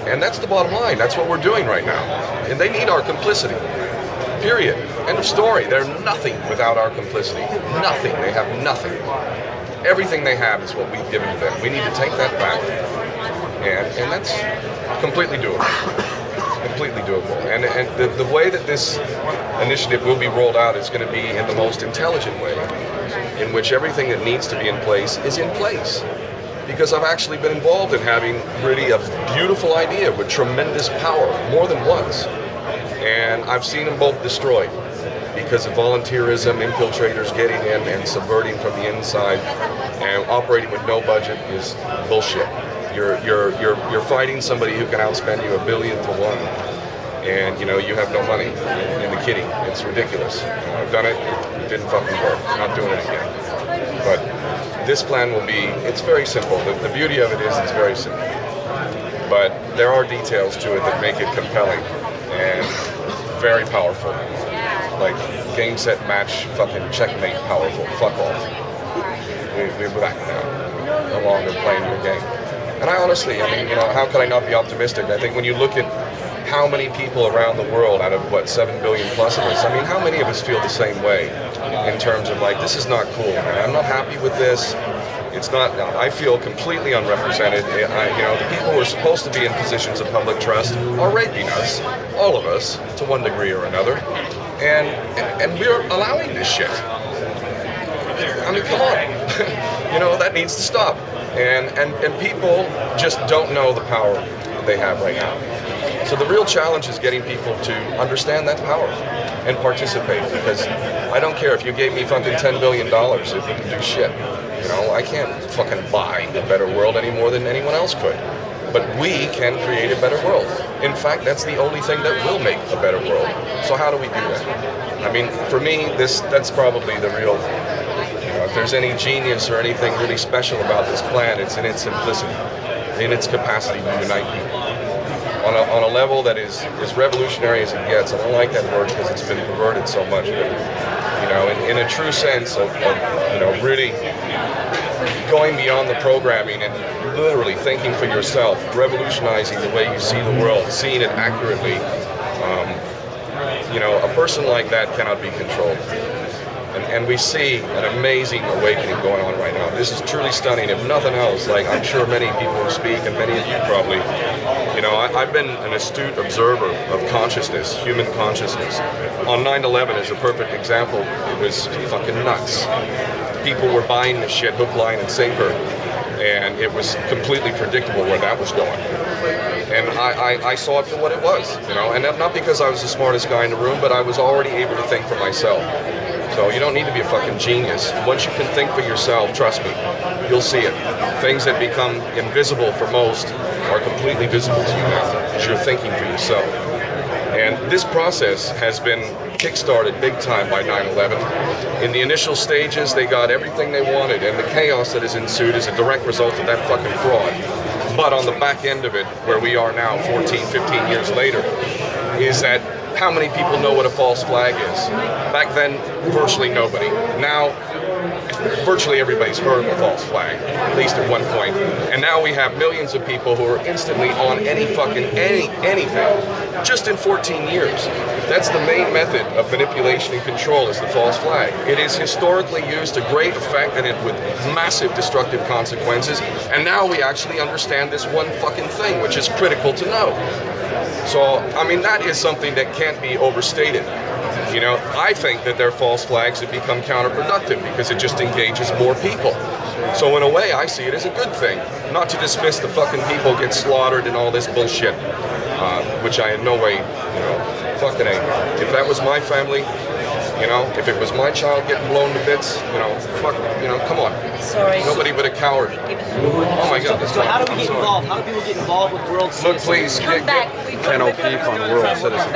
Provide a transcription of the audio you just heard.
And that's the bottom line. That's what we're doing right now. And they need our complicity. Period. End of story. They're nothing without our complicity. Nothing. They have nothing. Everything they have is what we've given to them. We need to take that back. And that's completely doable. Completely doable. And the way that this initiative will be rolled out is going to be in the most intelligent way, in which everything that needs to be in place is in place. Because I've actually been involved in having really a beautiful idea with tremendous power, more than once. And I've seen them both destroyed because of volunteerism, infiltrators getting in and subverting from the inside, and operating with no budget is bullshit. You're fighting somebody who can outspend you 1 billion to 1, and you have no money in the kitty. It's ridiculous. I've done it. It didn't fucking work. I'm not doing it again. But this plan will be, it's very simple. The beauty of it is it's very simple. But there are details to it that make it compelling and very powerful. Like game, set, match, fucking checkmate powerful. Fuck off. We're back now. No longer playing your game. And I honestly, how could I not be optimistic? I think when you look at how many people around the world, out of 7 billion plus of us, how many of us feel the same way in terms of like, this is not cool, man. I'm not happy with this. It's not, I feel completely unrepresented. The people who are supposed to be in positions of public trust are raping us, all of us, to one degree or another. And we're allowing this shit. Come on. That needs to stop. And people just don't know the power that they have right now. So the real challenge is getting people to understand that power and participate, because I don't care if you gave me fucking $10 billion if you can do shit. I can't fucking buy a better world any more than anyone else could. But we can create a better world. In fact, that's the only thing that will make a better world. So how do we do that? For me, that's probably the real, if there's any genius or anything really special about this plan, it's in its simplicity, in its capacity to unite people. On a level that is as revolutionary as it gets. I don't like that word because it's been perverted so much, but in a true sense of really going beyond the programming and literally thinking for yourself, revolutionizing the way you see the world, seeing it accurately. A person like that cannot be controlled. And we see an amazing awakening going on right now. This is truly stunning. If nothing else, like I'm sure many people who speak, and many of you probably, I've been an astute observer of consciousness, human consciousness. On 9/11 is a perfect example. It was fucking nuts. People were buying this shit hook, line, and sinker, and it was completely predictable where that was going. And I saw it for what it was, and not because I was the smartest guy in the room, but I was already able to think for myself. So you don't need to be a fucking genius. Once you can think for yourself, trust me, you'll see it. Things that become invisible for most are completely visible to you now, because you're thinking for yourself. And this process has been kickstarted big time by 9/11. In the initial stages, they got everything they wanted, and the chaos that has ensued is a direct result of that fucking fraud. But on the back end of it, where we are now, 14, 15 years later, is that how many people know what a false flag is? Back then, virtually nobody. Now, virtually everybody's heard of a false flag, at least at one point. And now we have millions of people who are instantly on anything, just in 14 years. That's the main method of manipulation and control, is the false flag. It is historically used to great effect, and with massive destructive consequences. And now we actually understand this one fucking thing, which is critical to know. So, that is something that can't be overstated. I think that their false flags have become counterproductive because it just engages more people. So in a way, I see it as a good thing. Not to dismiss the fucking people get slaughtered and all this bullshit, which I in no way, fucking A. If that was my family, if it was my child getting blown to bits, come on. Sorry. Nobody but a coward. Oh my God. So how do we get involved? How do people get involved with World Citizens? Look, please, Come back. Can OP on World Citizens.